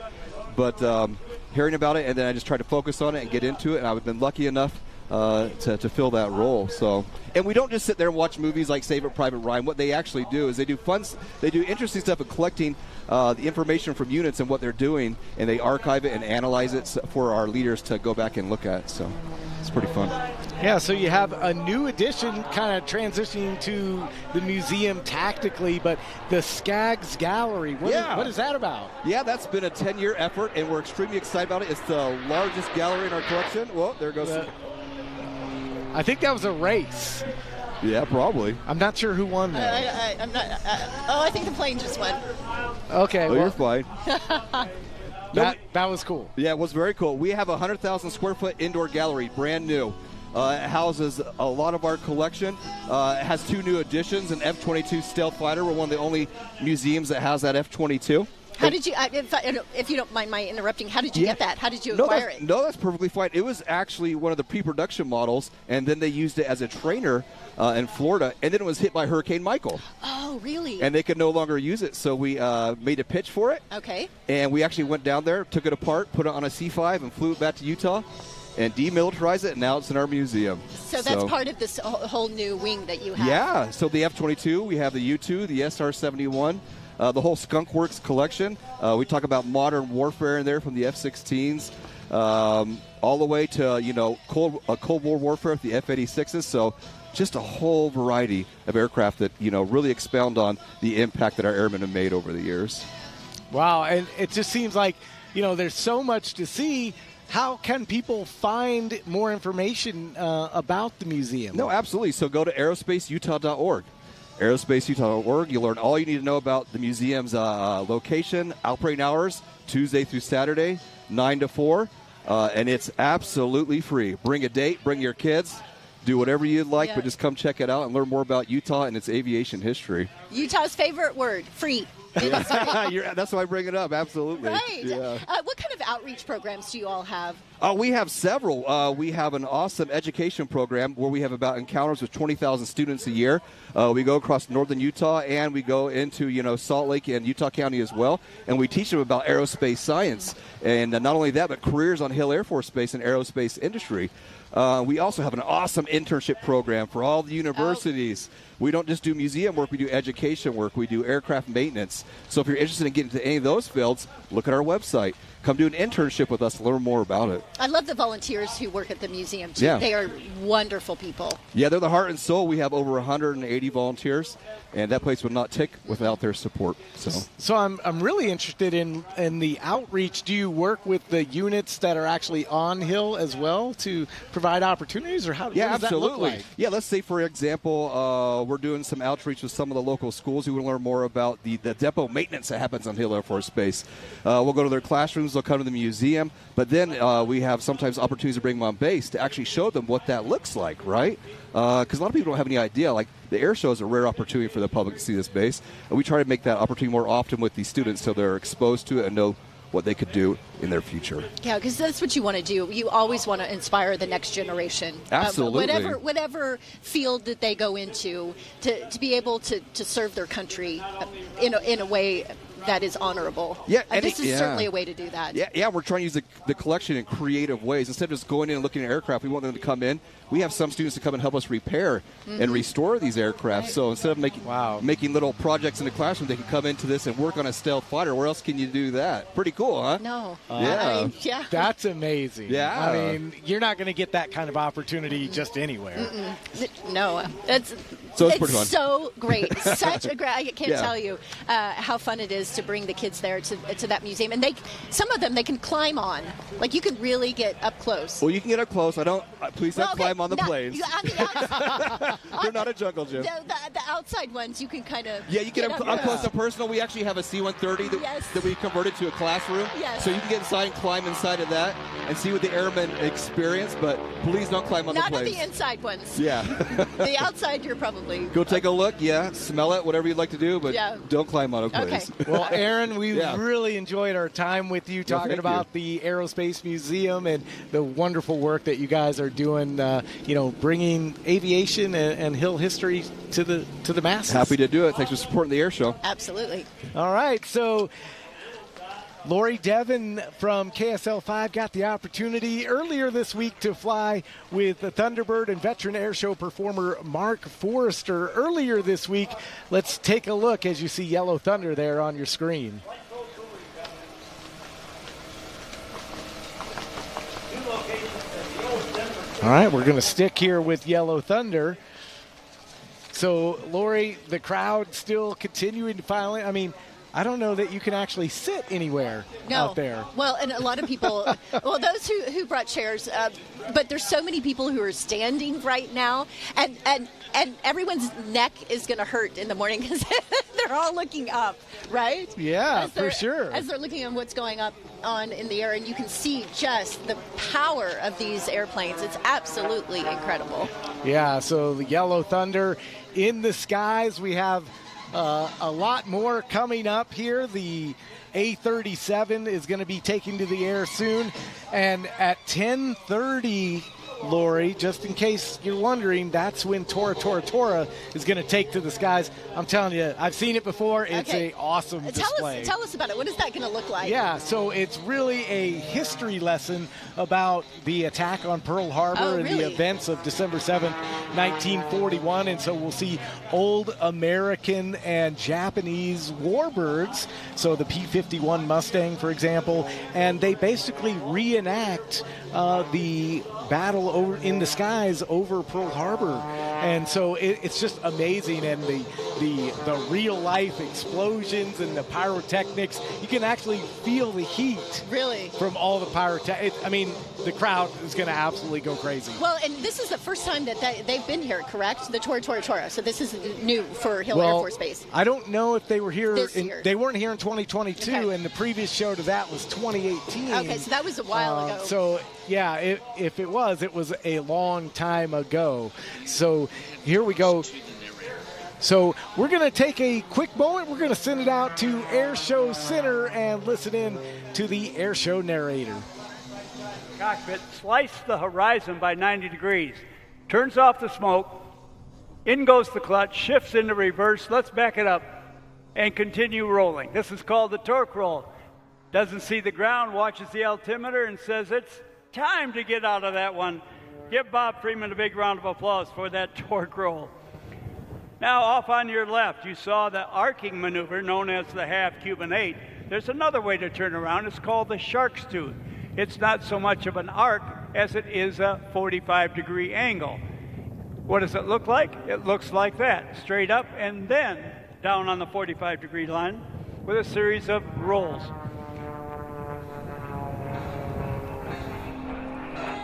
But hearing about it, and then I just tried to focus on it and get into it, and I've been lucky enough to fill that role. So, and we don't just sit there and watch movies like Saving Private Ryan. What they actually do is they do interesting stuff in collecting the information from units and what they're doing, and they archive it and analyze it for our leaders to go back and look at. So it's pretty fun. Yeah, so you have a new addition kind of transitioning to the museum tactically, but the Skaggs Gallery, what is that about? Yeah, that's been a 10-year effort, and we're extremely excited about it. It's the largest gallery in our collection. Well, there goes. I think that was a race. Yeah, probably. I'm not sure who won that. I'm not. I think the plane just won. Okay, you're fine. That was cool. Yeah, it was very cool. We have a 100,000 square foot indoor gallery, brand new. It houses a lot of our collection. It has 2 new additions, an F-22 stealth fighter. We're one of the only museums that has that F-22. How did you, if you don't mind my interrupting, how did you get that? How did you acquire it? No, that's perfectly fine. It was actually one of the pre-production models, and then they used it as a trainer in Florida, and then it was hit by Hurricane Michael. Oh, really? And they could no longer use it, so we made a pitch for it. Okay. And we actually went down there, took it apart, put it on a C-5, and flew it back to Utah, and demilitarized it, and now it's in our museum. So that's part of this whole new wing that you have. Yeah, so the F-22, we have the U-2, the SR-71, the whole Skunk Works collection. We talk about modern warfare in there, from the F-16s all the way to Cold War warfare with the F-86s. So just a whole variety of aircraft that really expound on the impact that our airmen have made over the years. Wow, and it just seems like there's so much to see. How can people find more information about the museum? No, absolutely. So go to aerospaceutah.org. aerospaceutah.org. You'll learn all you need to know about the museum's location, operating hours, Tuesday through Saturday, 9 to 4, and it's absolutely free. Bring a date, bring your kids, do whatever you'd like, but just come check it out and learn more about Utah and its aviation history. Utah's favorite word, free. That's why I bring it up, absolutely. Right. Yeah. What kind of outreach programs do you all have? We have several. We have an awesome education program where we have about encounters with 20,000 students a year. We go across northern Utah, and we go into Salt Lake and Utah County as well, and we teach them about aerospace science. And not only that, but careers on Hill Air Force Base and aerospace industry. We also have an awesome internship program for all the universities. We don't just do museum work, we do education work, we do aircraft maintenance. So if you're interested in getting into any of those fields, look at our website. Come do an internship with us to learn more about it. I love the volunteers who work at the museum, too. Yeah. They are wonderful people. Yeah, they're the heart and soul. We have over 180 volunteers, and that place would not tick without their support. So I'm really interested in the outreach. Do you work with the units that are actually on Hill as well to provide opportunities, or how does absolutely. that look like? Yeah, let's say, for example, we're doing some outreach with some of the local schools who want to learn more about the depot maintenance that happens on Hill Air Force Base. We'll go to their classrooms. They'll come to the museum. But then we have sometimes opportunities to bring them on base to actually show them what that looks like, right? Because a lot of people don't have any idea. Like, the air show is a rare opportunity for the public to see this base, and we try to make that opportunity more often with these students so they're exposed to it and know what they could do in their future. Yeah, because that's what you want to do. You always want to inspire the next generation. Absolutely. Whatever field that they go into, to be able to serve their country in a way that is honorable. Yeah, and this is certainly a way to do that. Yeah, we're trying to use the collection in creative ways. Instead of just going in and looking at aircraft, we want them to come in. We have some students to come and help us repair and restore these aircraft. So instead of making little projects in the classroom, they can come into this and work on a stealth fighter. Where else can you do that? Pretty cool, huh? No. Yeah. That's amazing. Yeah. I mean, you're not going to get that kind of opportunity just anywhere. No. It's pretty fun. So great. Such a great, I can't tell you how fun it is to bring the kids there to that museum. And some of them they can climb on. Like, you can really get up close. Well, you can get up close. Please don't climb on the planes. On the outside, They're not a jungle gym. The outside ones, you can kind of. Yeah, you get up close and personal. We actually have a C-130 that we converted to a classroom. Yes. So you can get inside and climb inside of that and see what the airmen experience, but please don't climb on the planes. Not on the inside ones. Yeah. The outside, you're probably. Go take a look, smell it, whatever you'd like to do, but don't climb on it, please. Okay. Well, Aaron, we really enjoyed our time with you talking about the Aerospace Museum and the wonderful work that you guys are doing, bringing aviation and hill history to the masses. Happy to do it. Thanks for supporting the air show. Absolutely. All right, so Lori Devon from KSL 5 got the opportunity earlier this week to fly with the Thunderbird and veteran air show performer Mark Forrester. Earlier this week, let's take a look as you see Yellow Thunder there on your screen. All right, we're going to stick here with Yellow Thunder. So, Lori, the crowd still continuing to file in. I mean, I don't know that you can actually sit anywhere out there. Well, and a lot of people, those who brought chairs, but there's so many people who are standing right now, and everyone's neck is going to hurt in the morning because they're all looking up, right? Yeah, for sure. As they're looking at what's going on in the air, and you can see just the power of these airplanes. It's absolutely incredible. Yeah, so the Yellow Thunder in the skies. We have a lot more coming up here. The A-37 is going to be taking to the air soon. And at 10:30, Lori, just in case you're wondering, that's when Tora is going to take to the skies. I'm telling you, I've seen it before. It's an awesome display. Tell us about it. What is that going to look like? Yeah, so it's really a history lesson about the attack on Pearl Harbor and the events of December 7th, 1941. And so we'll see old American and Japanese warbirds, so the P-51 Mustang, for example, and they basically reenact the battle over in the skies over Pearl Harbor. And so it's just amazing, and the real life explosions and the pyrotechnics, you can actually feel the heat from all the pyrotechnics. I mean, the crowd is going to absolutely go crazy. Well, and this is the first time that they've been here, correct? The Tora. So this is new for Hill Air Force Base. I don't know if they were here. They weren't here in 2022, and the previous show to that was 2018. Okay, so that was a while ago. So, yeah, if it was a long time ago. So here we go. So we're going to take a quick moment. We're going to send it out to Air Show Center and listen in to the Air Show narrator. Cockpit, slice the horizon by 90 degrees. Turns off the smoke. In goes the clutch. Shifts into reverse. Let's back it up and continue rolling. This is called the torque roll. Doesn't see the ground, watches the altimeter, and says it's time to get out of that one. Give Bob Freeman a big round of applause for that torque roll. Now, off on your left, you saw the arcing maneuver known as the half Cuban 8. There's another way to turn around. It's called the shark's tooth. It's not so much of an arc as it is a 45-degree angle. What does it look like? It looks like that, straight up and then down on the 45-degree line with a series of rolls.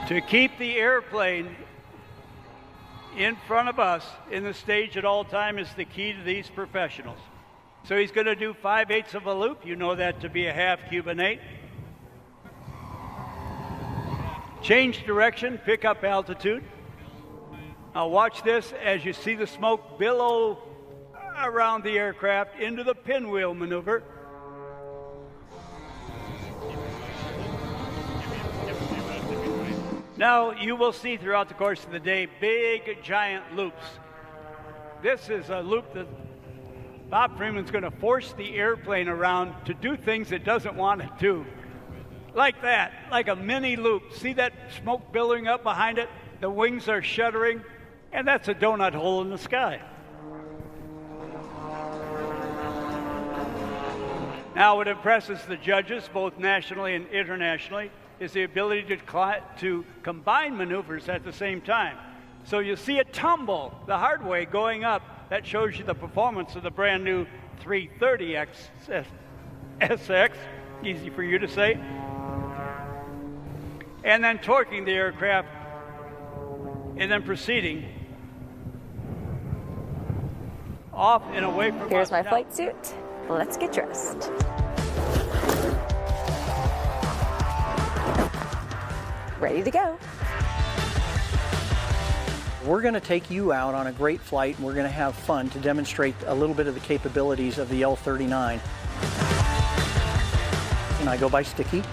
To keep the airplane in front of us in the stage at all time is the key to these professionals. So he's going to do 5/8 of a loop. You know that to be a half Cuban 8. Change direction, pick up altitude. Now watch this as you see the smoke billow around the aircraft into the pinwheel maneuver. Now you will see throughout the course of the day big giant loops. This is a loop that Bob Freeman's going to force the airplane around to do things it doesn't want to do. Like that, like a mini loop. See that smoke billowing up behind it? The wings are shuddering, and that's a donut hole in the sky. Now, what impresses the judges, both nationally and internationally, is the ability to combine maneuvers at the same time. So you see a tumble the hard way going up. That shows you the performance of the brand new 330X SX, easy for you to say. And then torquing the aircraft and then proceeding off and away from Here's us. my Now, flight suit. Let's get dressed. Ready to go. We're going to take you out on a great flight, and we're going to have fun to demonstrate a little bit of the capabilities of the L-39. And I go by Sticky.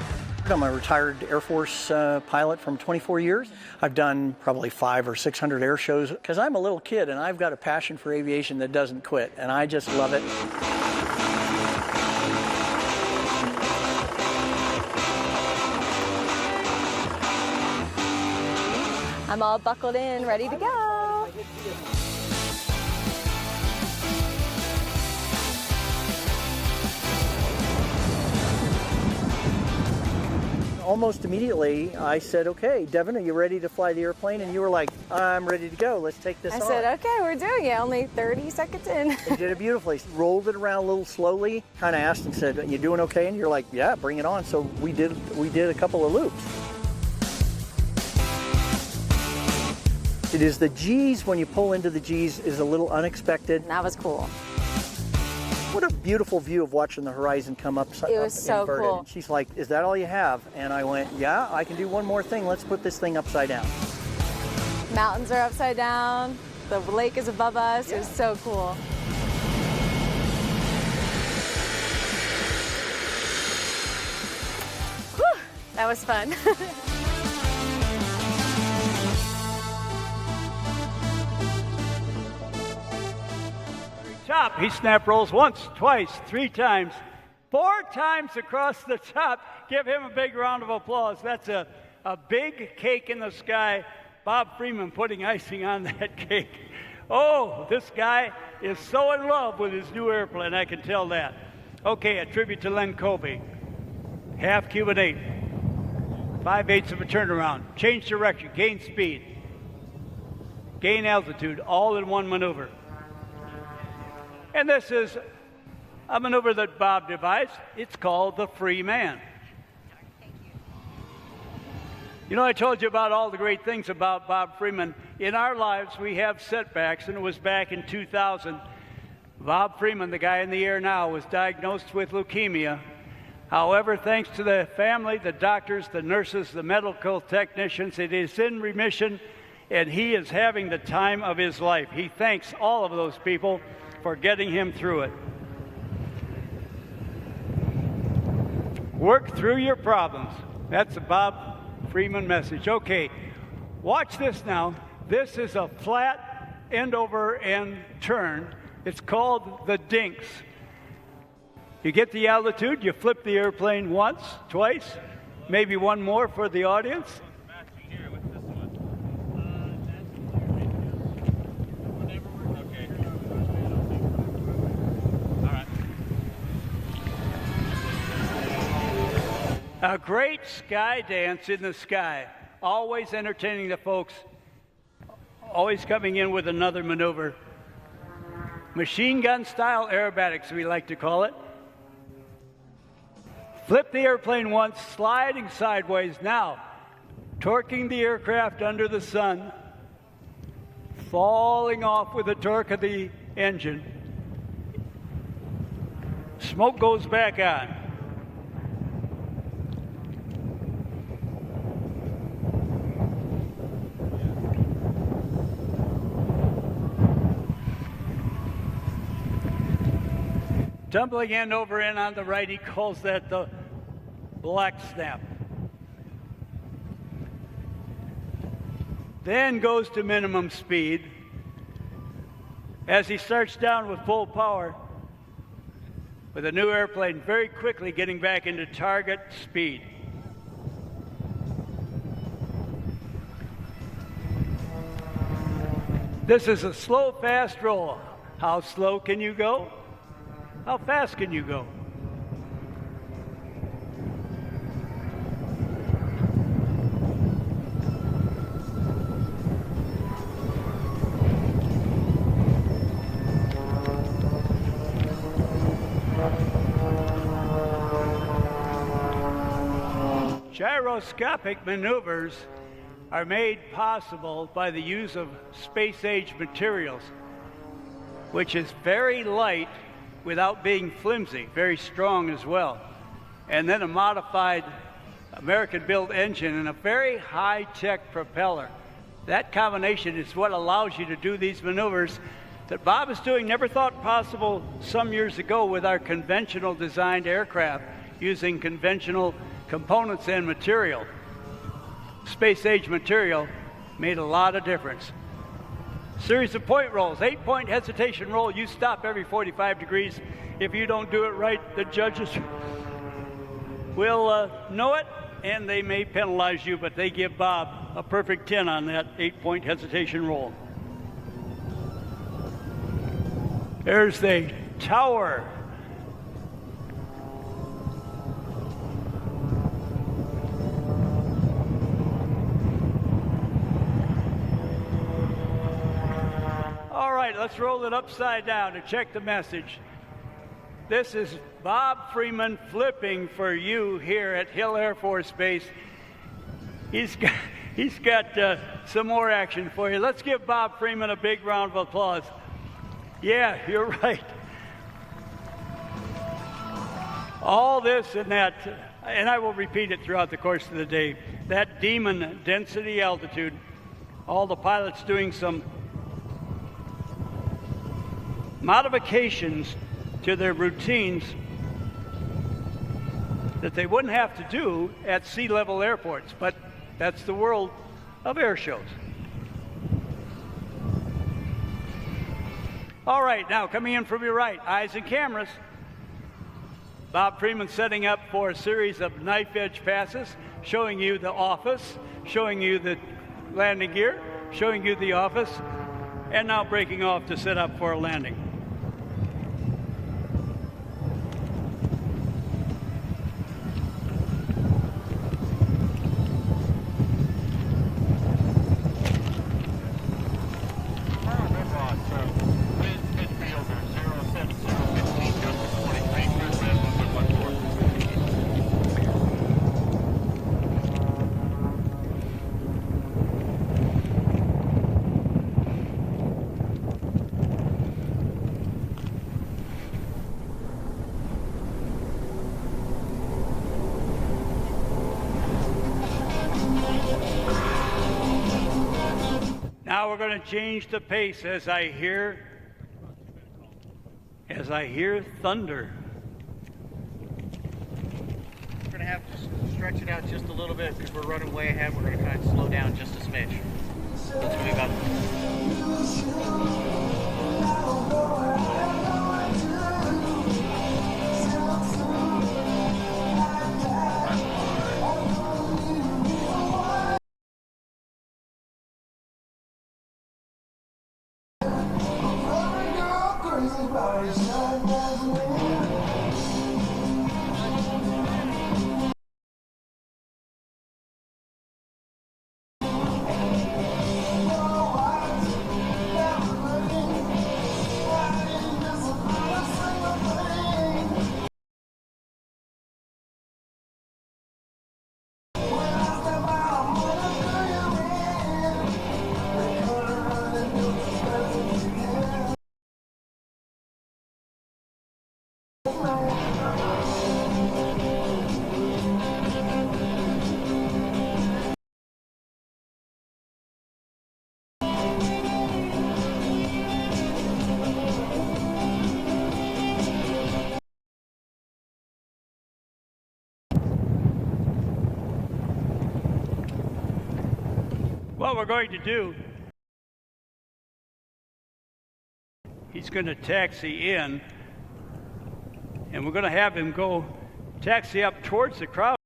I'm a retired Air Force pilot from 24 years. I've done probably 500 or 600 air shows because I'm a little kid and I've got a passion for aviation that doesn't quit, and I just love it. I'm all buckled in, ready to go. Almost immediately, I said, okay, Devin, are you ready to fly the airplane? And you were like, I'm ready to go. Let's take this I on. said, okay, we're doing it. Only 30 seconds in. You did it beautifully. Rolled it around a little slowly, kind of asked and said, you doing okay? And you're like, yeah, bring it on. So we did a couple of loops. It is the G's, when you pull into the G's, is a little unexpected. That was cool. What a beautiful view of watching the horizon come up. It was so inverted. cool. She's like, is that all you have? And I went, yeah, I can do one more thing. Let's put this thing upside down. Mountains are upside down. The lake is above us. Yeah. It was so cool. Whew, that was fun. Top, he snap rolls once, twice, 3 times, 4 times across the top. Give him a big round of applause. That's a big cake in the sky. Bob Freeman putting icing on that cake. Oh, this guy is so in love with his new airplane, I can tell that. Okay, a tribute to Len Kobe. Half Cuban 8. 5/8 of a turnaround. Change direction, gain speed, gain altitude, all in one maneuver. And this is a maneuver that Bob devised. It's called the free man. You know, I told you about all the great things about Bob Freeman. In our lives, we have setbacks, and it was back in 2000. Bob Freeman, the guy in the air now, was diagnosed with leukemia. However, thanks to the family, the doctors, the nurses, the medical technicians, it is in remission, and he is having the time of his life. He thanks all of those people for getting him through it. Work through your problems. That's a Bob Freeman message. Okay, watch this now. This is a flat end over end turn. It's called the dinks. You get the altitude, you flip the airplane once, twice, maybe one more for the audience. A great sky dance in the sky, always entertaining the folks, always coming in with another maneuver. Machine gun style aerobatics, we like to call it. Flip the airplane once, sliding sideways. Now, torquing the aircraft under the sun, falling off with the torque of the engine. Smoke goes back on. Tumbling end over in on the right, he calls that the black snap. Then goes to minimum speed. As he starts down with full power, with a new airplane very quickly getting back into target speed. This is a slow, fast roll. How slow can you go? How fast can you go? Gyroscopic maneuvers are made possible by the use of space-age materials, which is very light without being flimsy, very strong as well. And then a modified American-built engine and a very high-tech propeller. That combination is what allows you to do these maneuvers that Bob is doing, never thought possible some years ago with our conventional designed aircraft using conventional components and material. Space-age material made a lot of difference. Series of point rolls, 8-point hesitation roll. You stop every 45 degrees. If you don't do it right, the judges will know it, and they may penalize you, but they give Bob a perfect 10 on that 8-point hesitation roll. There's the tower. All right, let's roll it upside down to check the message. This is Bob Freeman flipping for you here at Hill Air Force Base. He's got some more action for you. Let's give Bob Freeman a big round of applause. Yeah, you're right. All this and that, and I will repeat it throughout the course of the day, that demon density altitude, all the pilots doing some modifications to their routines that they wouldn't have to do at sea-level airports, but that's the world of air shows. All right, now coming in from your right, eyes and cameras. Bob Freeman setting up for a series of knife edge passes, showing you the office, showing you the landing gear, showing you the office, and now breaking off to set up for a landing. Now we're going to change the pace as I hear thunder. We're going to have to stretch it out just a little bit because we're running way ahead. We're going to kind of slow down just a smidge. That's what we got. what we're going to do, he's going to taxi in, and we're going to have him go taxi up towards the crowd.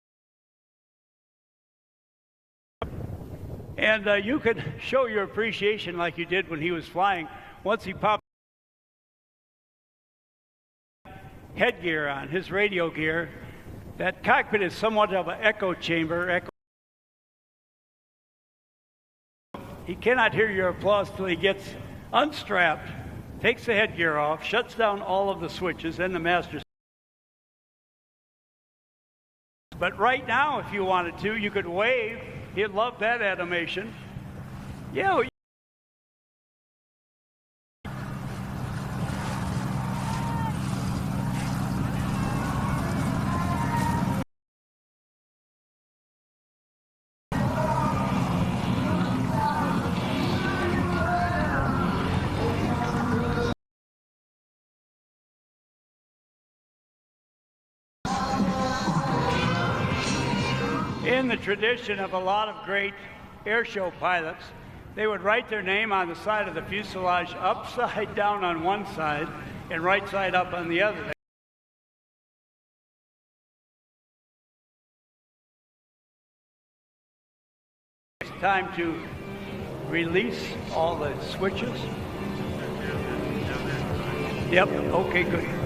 And you could show your appreciation like you did when he was flying. Once he popped headgear on, his radio gear, that cockpit is somewhat of an echo chamber. He cannot hear your applause till he gets unstrapped, takes the headgear off, shuts down all of the switches and the master. But right now, if you wanted to, you could wave. He'd love that animation. Yeah. In the tradition of a lot of great airshow pilots, they would write their name on the side of the fuselage upside down on one side and right side up on the other. It's time to release all the switches. Yep, okay, good.